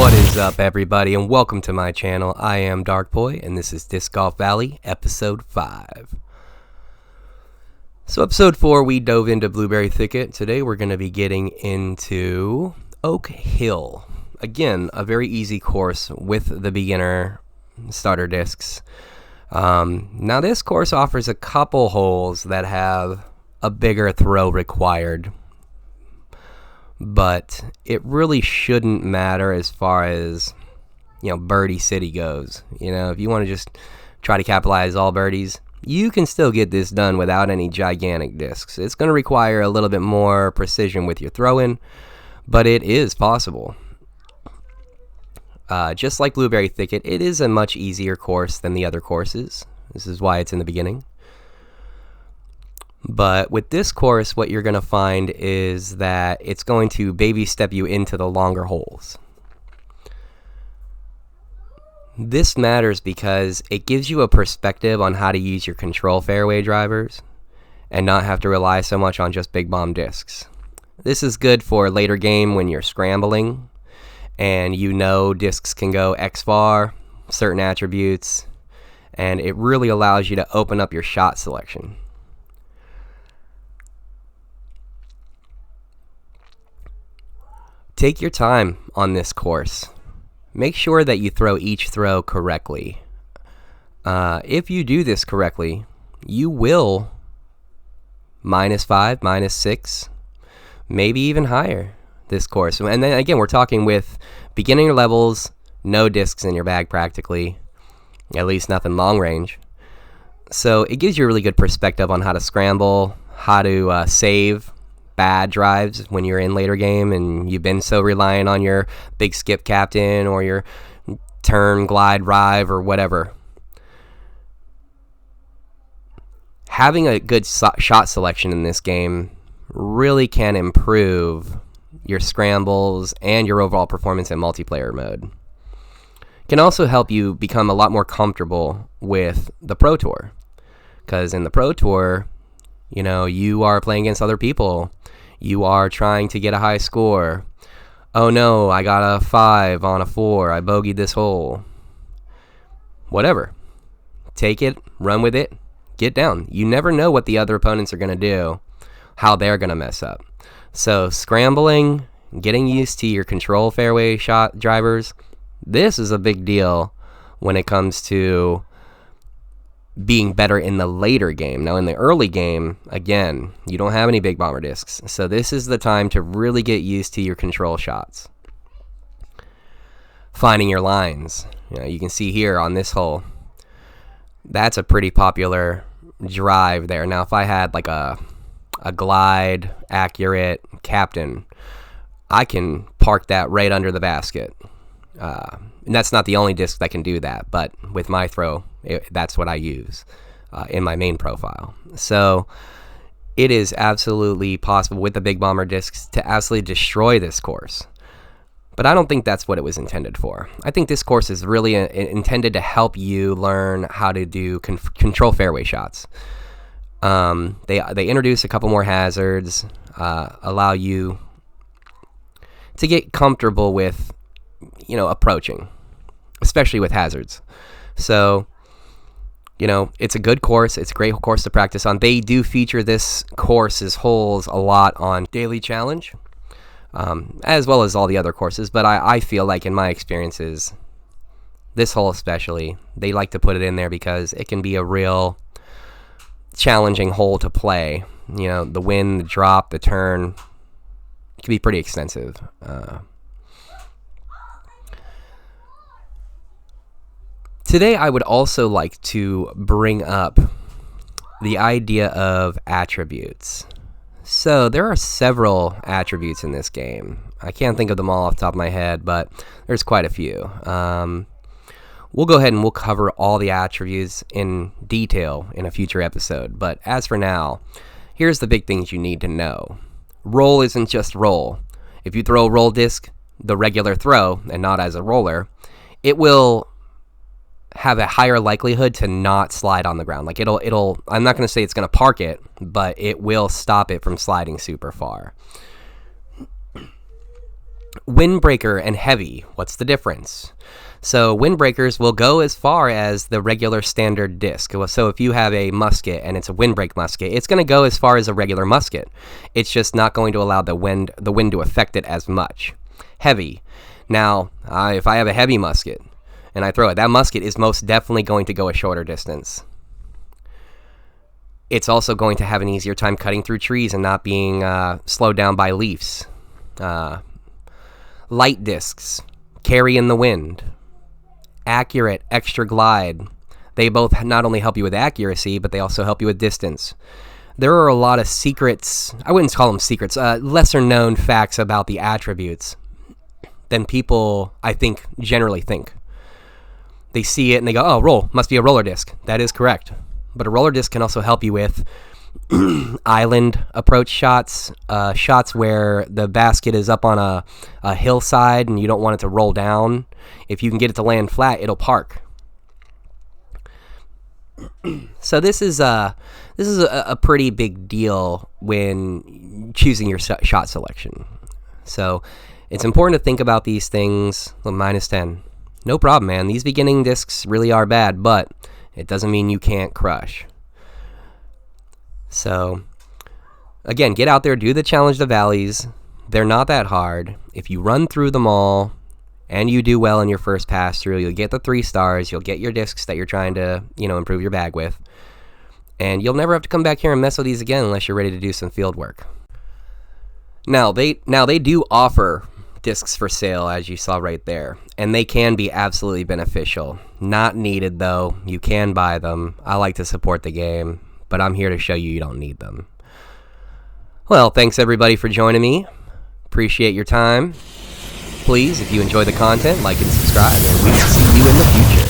What is up, everybody, and welcome to my channel. I am Darkboy, and this is Disc Golf Valley, episode 5. So episode 4, we dove into Blueberry Thicket. Today we're going to be getting into Oak Hill. Again, a very easy course with the beginner starter discs. Now this course offers a couple holes that have a bigger throw required, but it really shouldn't matter as far as, birdie city goes. If you want to just try to capitalize all birdies, you can still get this done without any gigantic discs. It's going to require a little bit more precision with your throw-in, but it is possible. Just like Blueberry Thicket, it is a much easier course than the other courses. This is why it's in the beginning. But with this course, what you're going to find is that it's going to baby step you into the longer holes. This matters because it gives you a perspective on how to use your control fairway drivers and not have to rely so much on just big bomb discs. This is good for later game when you're scrambling and discs can go X far, certain attributes, and it really allows you to open up your shot selection. Take your time on this course. Make sure that you throw each throw correctly. If you do this correctly, you will -5, -6, maybe even higher this course. And then again, we're talking with beginner levels, no discs in your bag practically, at least nothing long range. So it gives you a really good perspective on how to scramble, how to save bad drives when you're in later game and you've been so reliant on your big skip captain or your turn glide rive or whatever. Having a good shot selection in this game really can improve your scrambles and your overall performance in multiplayer mode. It can also help you become a lot more comfortable with the Pro Tour, because in the Pro Tour, you are playing against other people. You are trying to get a high score. Oh no, I got a 5 on a 4. I bogeyed this hole. Whatever. Take it, run with it, get down. You never know what the other opponents are going to do, how they're going to mess up. So scrambling, getting used to your control fairway shot drivers, this is a big deal when it comes to being better in the later game. Now in the early game, again, you don't have any big bomber discs, so this is the time to really get used to your control shots. Finding your lines. You can see here on this hole, that's a pretty popular drive there. Now if I had like a glide accurate captain, I can park that right under the basket. And that's not the only disc that can do that, but with my throw, that's what I use in my main profile. So it is absolutely possible with the big bomber discs to absolutely destroy this course. But I don't think that's what it was intended for. I think this course is really intended to help you learn how to do control fairway shots. They introduce a couple more hazards, allow you to get comfortable with approaching, especially with hazards. So, it's a good course. It's a great course to practice on. They do feature this course's holes a lot on Daily Challenge, as well as all the other courses. But I feel like in my experiences, this hole especially, they like to put it in there because it can be a real challenging hole to play. The wind, the drop, the turn, it can be pretty extensive. Today, I would also like to bring up the idea of attributes. So there are several attributes in this game. I can't think of them all off the top of my head, but there's quite a few. We'll go ahead and we'll cover all the attributes in detail in a future episode. But as for now, here's the big things you need to know. Roll isn't just roll. If you throw a roll disc, the regular throw, and not as a roller, it will have a higher likelihood to not slide on the ground. Like it'll I'm not going to say it's going to park it, but it will stop it from sliding super far. Windbreaker and heavy, what's the difference? So windbreakers will go as far as the regular standard disc. So if you have a musket and it's a windbreak musket, it's going to go as far as a regular musket. It's just not going to allow the wind to affect it as much. Heavy. Now, if I have a heavy musket and I throw it, that musket is most definitely going to go a shorter distance. It's also going to have an easier time cutting through trees and not being slowed down by leaves. Light discs carry in the wind. Accurate, extra glide. They both not only help you with accuracy, but they also help you with distance. There are a lot of secrets, I wouldn't call them secrets, lesser known facts about the attributes than people, I think, generally think. They see it and they go, oh, must be a roller disc. That is correct. But a roller disc can also help you with island approach shots, shots where the basket is up on a hillside and you don't want it to roll down. If you can get it to land flat, it'll park. So this is a pretty big deal when choosing your shot selection. So it's important to think about these things. Minus 10. No problem, man. These beginning discs really are bad, but it doesn't mean you can't crush. So, again, get out there, do the Challenge the Valleys. They're not that hard. If you run through them all and you do well in your first pass through, you'll get the 3 stars. You'll get your discs that you're trying to, improve your bag with. And you'll never have to come back here and mess with these again unless you're ready to do some field work. Now they do offer discs for sale, as you saw right there, and they can be absolutely beneficial. Not needed, though. You can buy them. I like to support the game, but I'm here to show you don't need them. Well, thanks everybody for joining me. Appreciate your time. Please, if you enjoy the content, like and subscribe, and we will see you in the future.